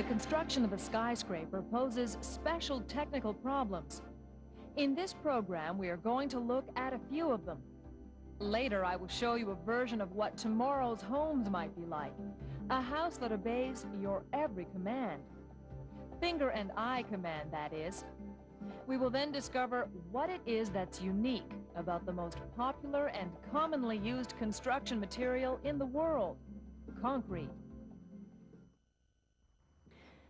The construction of a skyscraper poses special technical problems. In this program, we are going to look at a few of them. Later, I will show you a version of what tomorrow's homes might be like. A house that obeys your every command. Finger and eye command, that is. We will then discover what it is that's unique about the most popular and commonly used construction material in the world, concrete.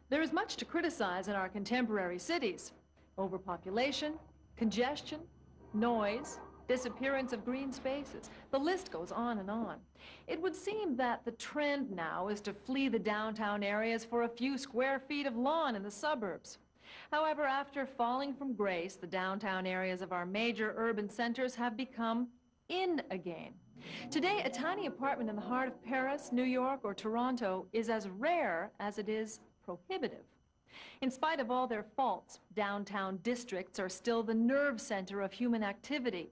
There is much to criticize in our contemporary cities. Overpopulation, congestion, noise, disappearance of green spaces. The list goes on and on. It would seem that the trend now is to flee the downtown areas for a few square feet of lawn in the suburbs. However, after falling from grace, the downtown areas of our major urban centers have become in again. Today, a tiny apartment in the heart of Paris, New York, or Toronto is as rare as it is prohibitive. In spite of all their faults, downtown districts are still the nerve center of human activity.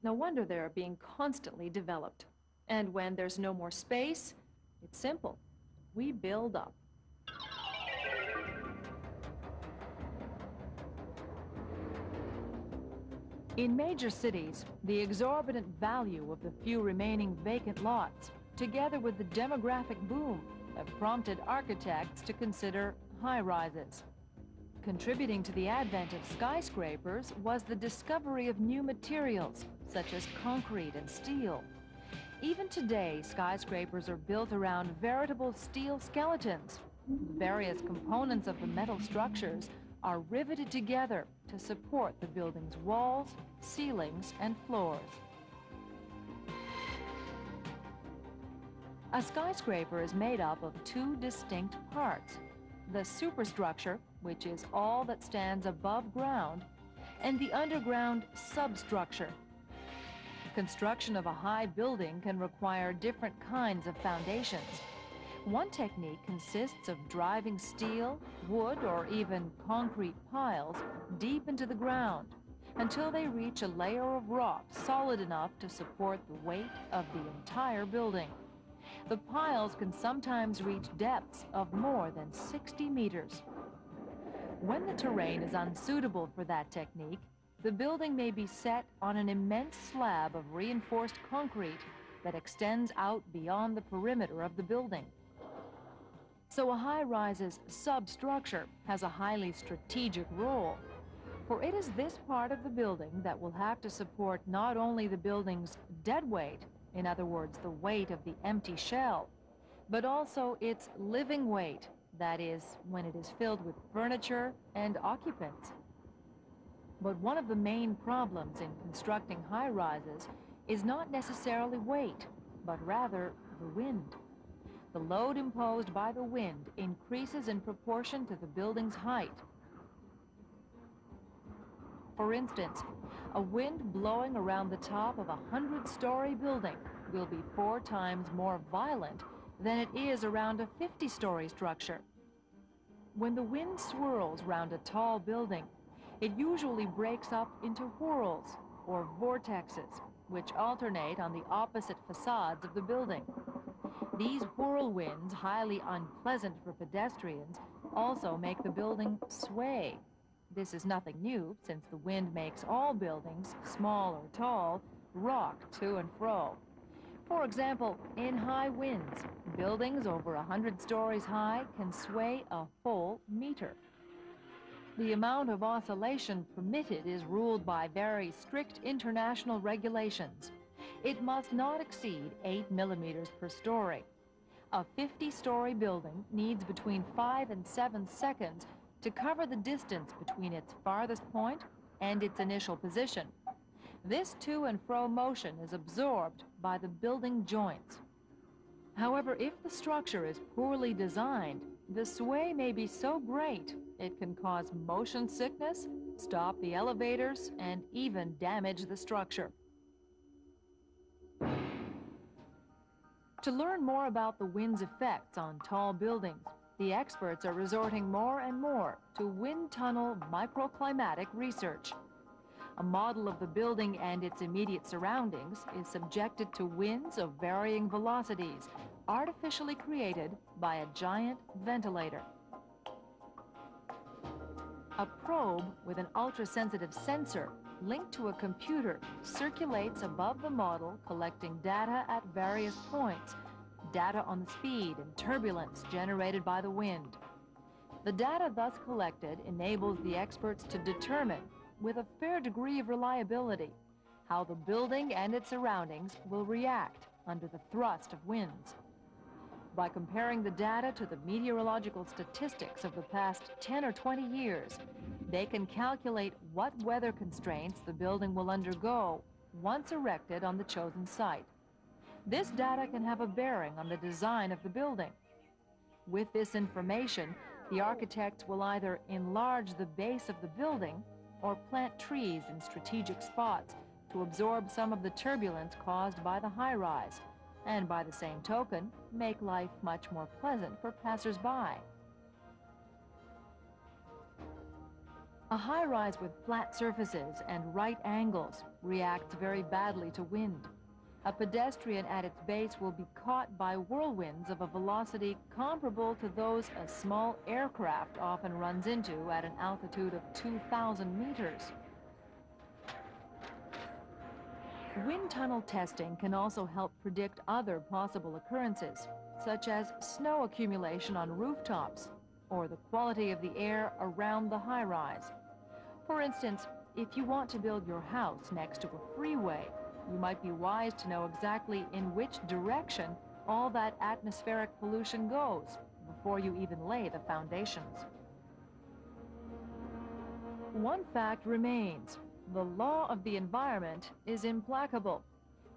No wonder they're being constantly developed. And when there's no more space, it's simple. We build up. In major cities, the exorbitant value of the few remaining vacant lots, together with the demographic boom, have prompted architects to consider high-rises. Contributing to the advent of skyscrapers was the discovery of new materials, such as concrete and steel. Even today, skyscrapers are built around veritable steel skeletons. Various components of the metal structures are riveted together to support the building's walls, ceilings, and floors. A skyscraper is made up of two distinct parts: the superstructure, which is all that stands above ground, and the underground substructure. Construction of a high building can require different kinds of foundations. One technique consists of driving steel, wood, or even concrete piles deep into the ground until they reach a layer of rock solid enough to support the weight of the entire building. The piles can sometimes reach depths of more than 60 meters. When the terrain is unsuitable for that technique, the building may be set on an immense slab of reinforced concrete that extends out beyond the perimeter of the building. So a high-rise's substructure has a highly strategic role, for it is this part of the building that will have to support not only the building's dead weight, in other words, the weight of the empty shell, but also its living weight, that is, when it is filled with furniture and occupants. But one of the main problems in constructing high-rises is not necessarily weight, but rather the wind. The load imposed by the wind increases in proportion to the building's height. For instance, a wind blowing around the top of a 100-story building will be 4 times more violent than it is around a 50-story structure. When the wind swirls round a tall building, it usually breaks up into whirls or vortexes, which alternate on the opposite facades of the building. These whirlwinds, highly unpleasant for pedestrians, also make the building sway. This is nothing new, since the wind makes all buildings, small or tall, rock to and fro. For example, in high winds, buildings over 100 stories high can sway a full meter. The amount of oscillation permitted is ruled by very strict international regulations. It must not exceed 8 millimeters per story. A 50-story building needs between 5 and 7 seconds to cover the distance between its farthest point and its initial position. This to and fro motion is absorbed by the building joints. However, if the structure is poorly designed, the sway may be so great it can cause motion sickness, stop the elevators, and even damage the structure. To learn more about the wind's effects on tall buildings, the experts are resorting more and more to wind tunnel microclimatic research. A model of the building and its immediate surroundings is subjected to winds of varying velocities, artificially created by a giant ventilator. A probe with an ultra-sensitive sensor linked to a computer circulates above the model, collecting data at various points, data on the speed and turbulence generated by the wind. The data thus collected enables the experts to determine, with a fair degree of reliability, how the building and its surroundings will react under the thrust of winds. By comparing the data to the meteorological statistics of the past 10 or 20 years, they can calculate what weather constraints the building will undergo once erected on the chosen site. This data can have a bearing on the design of the building. With this information, the architects will either enlarge the base of the building or plant trees in strategic spots to absorb some of the turbulence caused by the high-rise, and by the same token, make life much more pleasant for passers-by. A high-rise with flat surfaces and right angles reacts very badly to wind. A pedestrian at its base will be caught by whirlwinds of a velocity comparable to those a small aircraft often runs into at an altitude of 2,000 meters. Wind tunnel testing can also help predict other possible occurrences, such as snow accumulation on rooftops or the quality of the air around the high-rise. For instance, if you want to build your house next to a freeway, you might be wise to know exactly in which direction all that atmospheric pollution goes before you even lay the foundations. One fact remains: the law of the environment is implacable.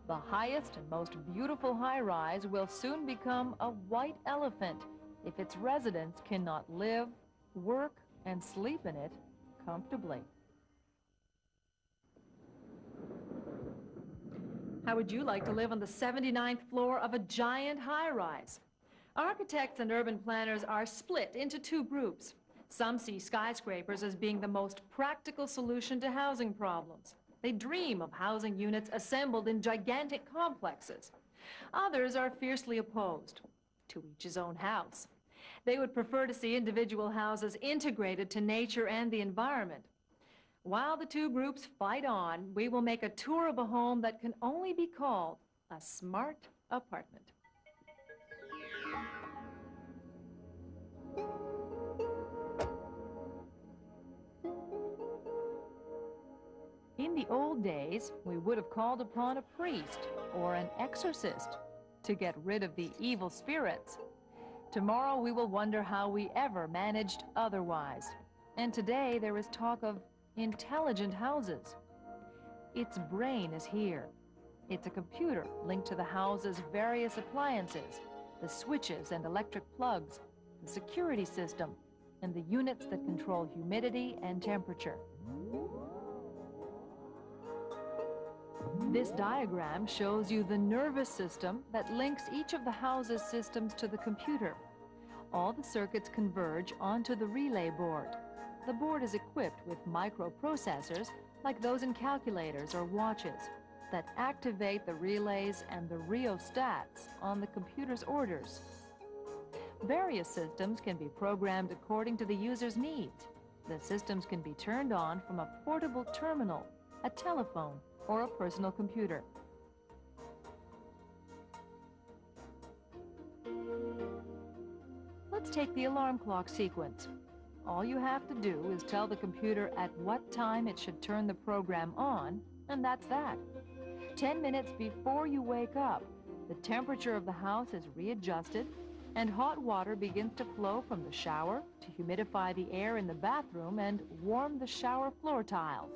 The highest and most beautiful high-rise will soon become a white elephant if its residents cannot live, work, and sleep in it comfortably. How would you like to live on the 79th floor of a giant high-rise? Architects and urban planners are split into two groups. Some see skyscrapers as being the most practical solution to housing problems. They dream of housing units assembled in gigantic complexes. Others are fiercely opposed. To each his own house. They would prefer to see individual houses integrated to nature and the environment. While the two groups fight on, we will make a tour of a home that can only be called a smart apartment. In the old days, we would have called upon a priest or an exorcist to get rid of the evil spirits. Tomorrow we will wonder how we ever managed otherwise. And today there is talk of intelligent houses. Its brain is here. It's a computer linked to the house's various appliances, the switches and electric plugs, the security system, and the units that control humidity and temperature. This diagram shows you the nervous system that links each of the house's systems to the computer. All the circuits converge onto the relay board. The board is equipped with microprocessors, like those in calculators or watches, that activate the relays and the rheostats on the computer's orders. Various systems can be programmed according to the user's needs. The systems can be turned on from a portable terminal, a telephone, or a personal computer. Let's take the alarm clock sequence. All you have to do is tell the computer at what time it should turn the program on, and that's that. 10 minutes before you wake up, the temperature of the house is readjusted, and hot water begins to flow from the shower to humidify the air in the bathroom and warm the shower floor tiles.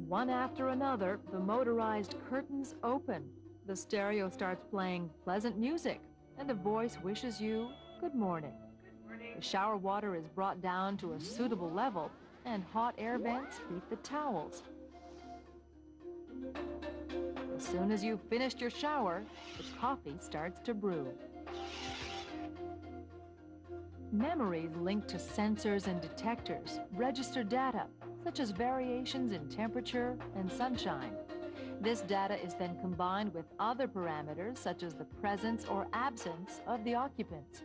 One after another, the motorized curtains open. The stereo starts playing pleasant music, and a voice wishes you good morning. The shower water is brought down to a suitable level, and hot air vents heat the towels. As soon as you've finished your shower, the coffee starts to brew. Memories linked to sensors and detectors register data, such as variations in temperature and sunshine. This data is then combined with other parameters, such as the presence or absence of the occupants.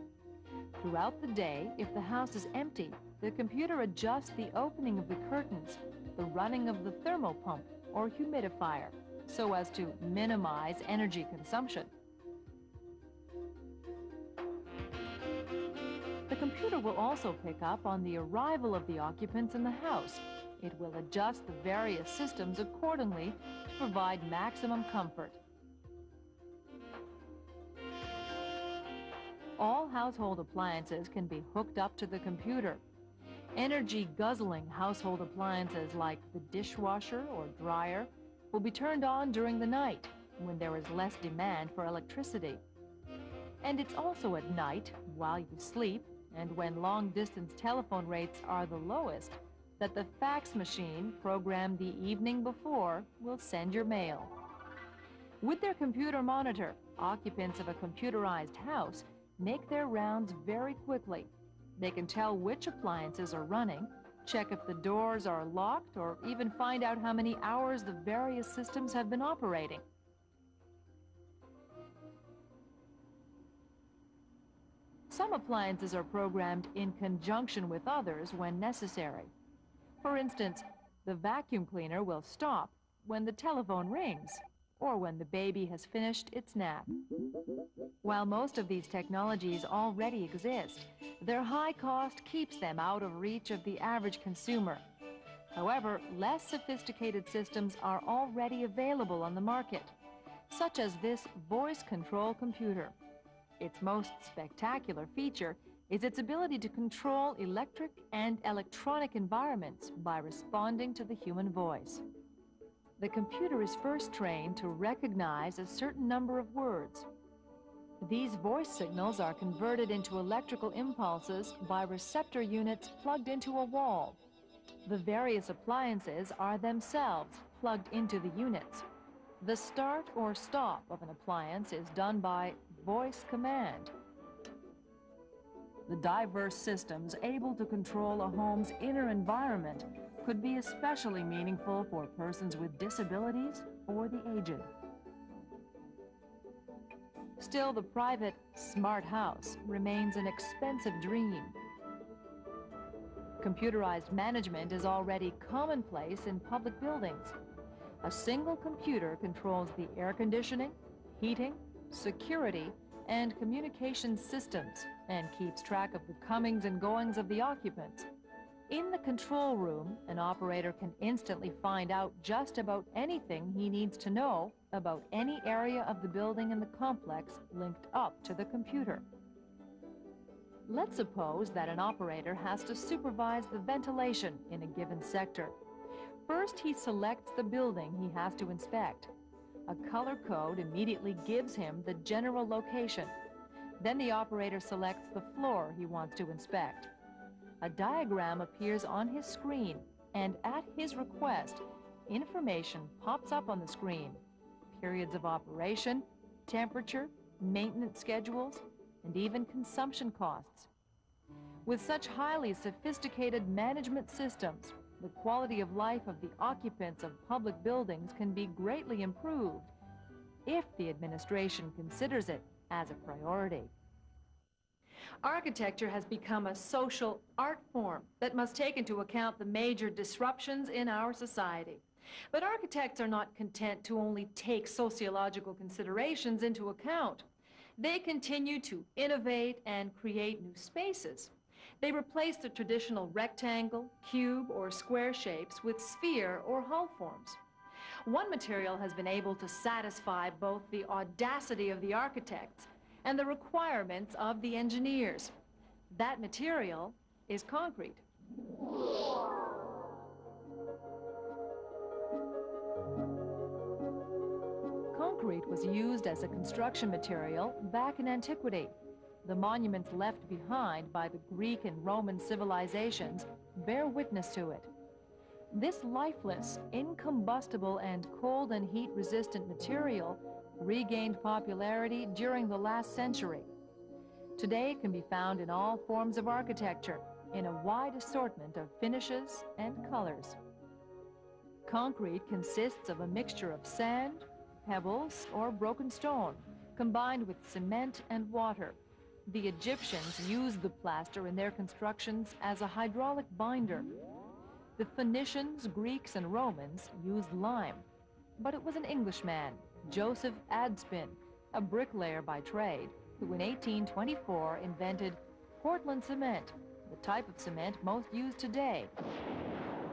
Throughout the day, if the house is empty, the computer adjusts the opening of the curtains, the running of the thermal pump or humidifier, so as to minimize energy consumption. The computer will also pick up on the arrival of the occupants in the house. It will adjust the various systems accordingly to provide maximum comfort. All household appliances can be hooked up to the computer. Energy-guzzling household appliances like the dishwasher or dryer will be turned on during the night when there is less demand for electricity. And it's also at night, while you sleep, and when long-distance telephone rates are the lowest, that the fax machine programmed the evening before will send your mail. With their computer monitor, occupants of a computerized house make their rounds very quickly. They can tell which appliances are running, check if the doors are locked, or even find out how many hours the various systems have been operating. Some appliances are programmed in conjunction with others when necessary. For instance, the vacuum cleaner will stop when the telephone rings or when the baby has finished its nap. While most of these technologies already exist, their high cost keeps them out of reach of the average consumer. However, less sophisticated systems are already available on the market, such as this voice control computer. Its most spectacular feature is its ability to control electric and electronic environments by responding to the human voice. The computer is first trained to recognize a certain number of words. These voice signals are converted into electrical impulses by receptor units plugged into a wall. The various appliances are themselves plugged into the units. The start or stop of an appliance is done by voice command. The diverse systems able to control a home's inner environment could be especially meaningful for persons with disabilities or the aged. Still, the private smart house remains an expensive dream. Computerized management is already commonplace in public buildings. A single computer controls the air conditioning, heating, security, and communication systems and keeps track of the comings and goings of the occupants. In the control room, an operator can instantly find out just about anything he needs to know about any area of the building and the complex linked up to the computer. Let's suppose that an operator has to supervise the ventilation in a given sector. First, he selects the building he has to inspect. A color code immediately gives him the general location. Then the operator selects the floor he wants to inspect. A diagram appears on his screen, and at his request, information pops up on the screen. Periods of operation, temperature, maintenance schedules, and even consumption costs. With such highly sophisticated management systems, the quality of life of the occupants of public buildings can be greatly improved if the administration considers it as a priority. Architecture has become a social art form that must take into account the major disruptions in our society. But architects are not content to only take sociological considerations into account. They continue to innovate and create new spaces. They replace the traditional rectangle, cube, or square shapes with sphere or hull forms. One material has been able to satisfy both the audacity of the architects and the requirements of the engineers. That material is concrete. Concrete was used as a construction material back in antiquity. The monuments left behind by the Greek and Roman civilizations bear witness to it. This lifeless, incombustible, and cold and heat-resistant material regained popularity during the last century. Today it can be found in all forms of architecture, in a wide assortment of finishes and colors. Concrete consists of a mixture of sand, pebbles, or broken stone, combined with cement and water. The Egyptians used the plaster in their constructions as a hydraulic binder. The Phoenicians, Greeks, and Romans used lime. But it was an Englishman, Joseph Adspin, a bricklayer by trade, who in 1824 invented Portland cement, the type of cement most used today.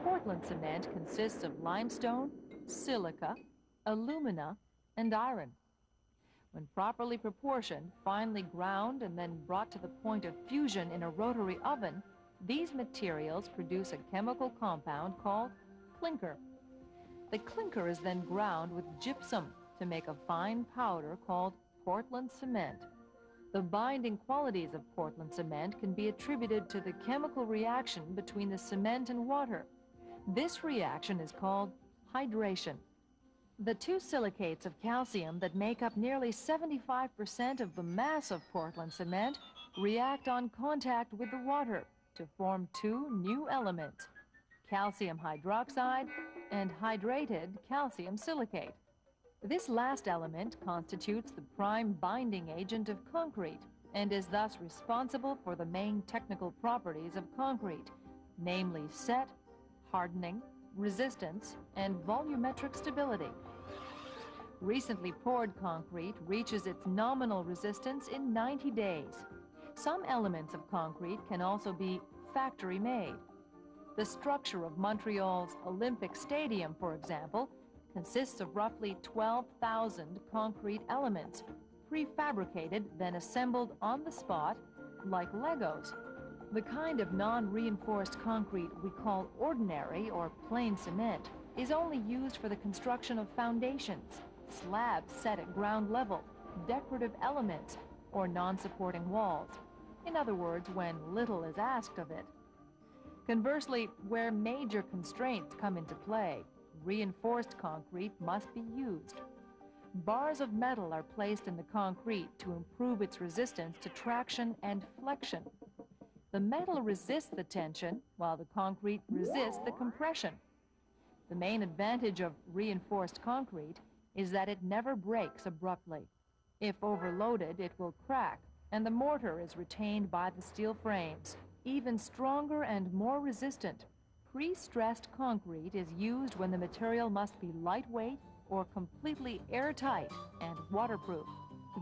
Portland cement consists of limestone, silica, alumina, and iron. When properly proportioned, finely ground, and then brought to the point of fusion in a rotary oven, these materials produce a chemical compound called clinker. The clinker is then ground with gypsum to make a fine powder called Portland cement. The binding qualities of Portland cement can be attributed to the chemical reaction between the cement and water. This reaction is called hydration. The two silicates of calcium that make up nearly 75% of the mass of Portland cement react on contact with the water to form two new elements, calcium hydroxide and hydrated calcium silicate. This last element constitutes the prime binding agent of concrete and is thus responsible for the main technical properties of concrete, namely set, hardening, resistance, and volumetric stability. Recently poured concrete reaches its nominal resistance in 90 days. Some elements of concrete can also be factory-made. The structure of Montreal's Olympic Stadium, for example, consists of roughly 12,000 concrete elements, prefabricated, then assembled on the spot like Legos. The kind of non-reinforced concrete we call ordinary or plain cement is only used for the construction of foundations, slabs set at ground level, decorative elements, or non-supporting walls. In other words, when little is asked of it. Conversely, where major constraints come into play, reinforced concrete must be used. Bars of metal are placed in the concrete to improve its resistance to traction and flexion. The metal resists the tension, while the concrete resists the compression. The main advantage of reinforced concrete is that it never breaks abruptly. If overloaded, it will crack, and the mortar is retained by the steel frames. Even stronger and more resistant, pre-stressed concrete is used when the material must be lightweight or completely airtight and waterproof.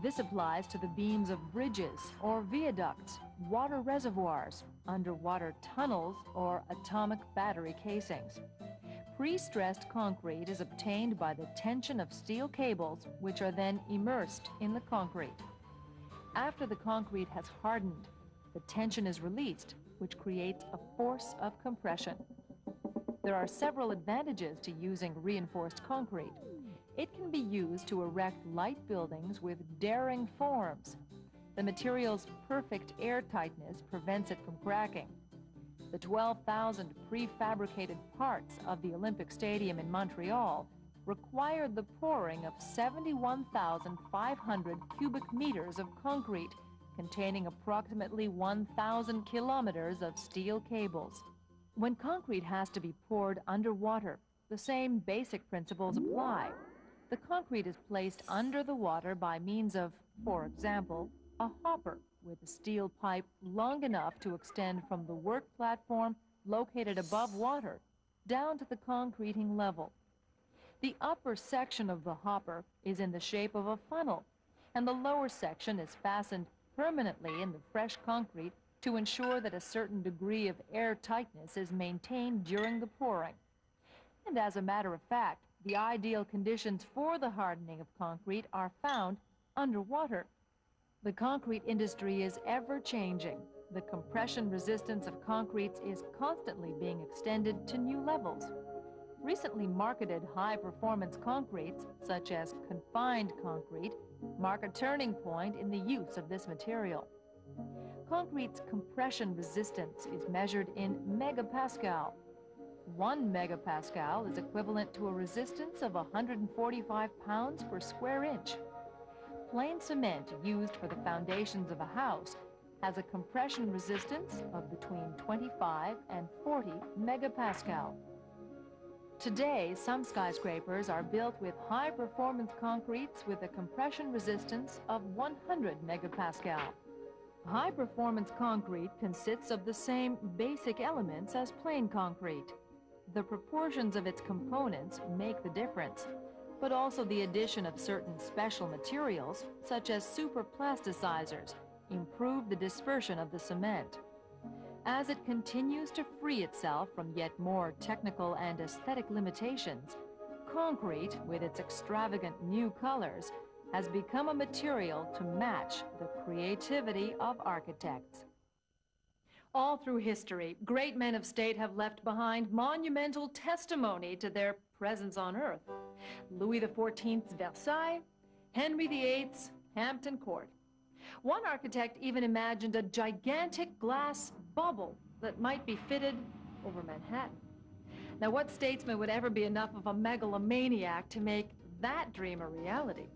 This applies to the beams of bridges or viaducts, water reservoirs, underwater tunnels, or atomic battery casings. Pre-stressed concrete is obtained by the tension of steel cables, which are then immersed in the concrete. After the concrete has hardened, the tension is released, which creates a force of compression. There are several advantages to using reinforced concrete. It can be used to erect light buildings with daring forms. The material's perfect airtightness prevents it from cracking. The 12,000 prefabricated parts of the Olympic Stadium in Montreal required the pouring of 71,500 cubic meters of concrete, containing approximately 1,000 kilometers of steel cables. When concrete has to be poured underwater, the same basic principles apply. The concrete is placed under the water by means of, for example, a hopper with a steel pipe long enough to extend from the work platform located above water down to the concreting level. The upper section of the hopper is in the shape of a funnel, and the lower section is fastened permanently in the fresh concrete to ensure that a certain degree of air tightness is maintained during the pouring. And as a matter of fact, the ideal conditions for the hardening of concrete are found underwater. The concrete industry is ever-changing. The compression resistance of concretes is constantly being extended to new levels. Recently marketed high-performance concretes, such as confined concrete, mark a turning point in the use of this material. Concrete's compression resistance is measured in megapascal. 1 megapascal is equivalent to a resistance of 145 pounds per square inch. Plain cement used for the foundations of a house has a compression resistance of between 25 and 40 megapascal. Today, some skyscrapers are built with high-performance concretes with a compression resistance of 100 megapascal. High-performance concrete consists of the same basic elements as plain concrete. The proportions of its components make the difference, but also the addition of certain special materials, such as superplasticizers, improve the dispersion of the cement. As it continues to free itself from yet more technical and aesthetic limitations, concrete, with its extravagant new colors, has become a material to match the creativity of architects. All through history, great men of state have left behind monumental testimony to their presence on Earth. Louis XIV's Versailles, Henry VIII's Hampton Court. One architect even imagined a gigantic glass bubble that might be fitted over Manhattan. Now, what statesman would ever be enough of a megalomaniac to make that dream a reality?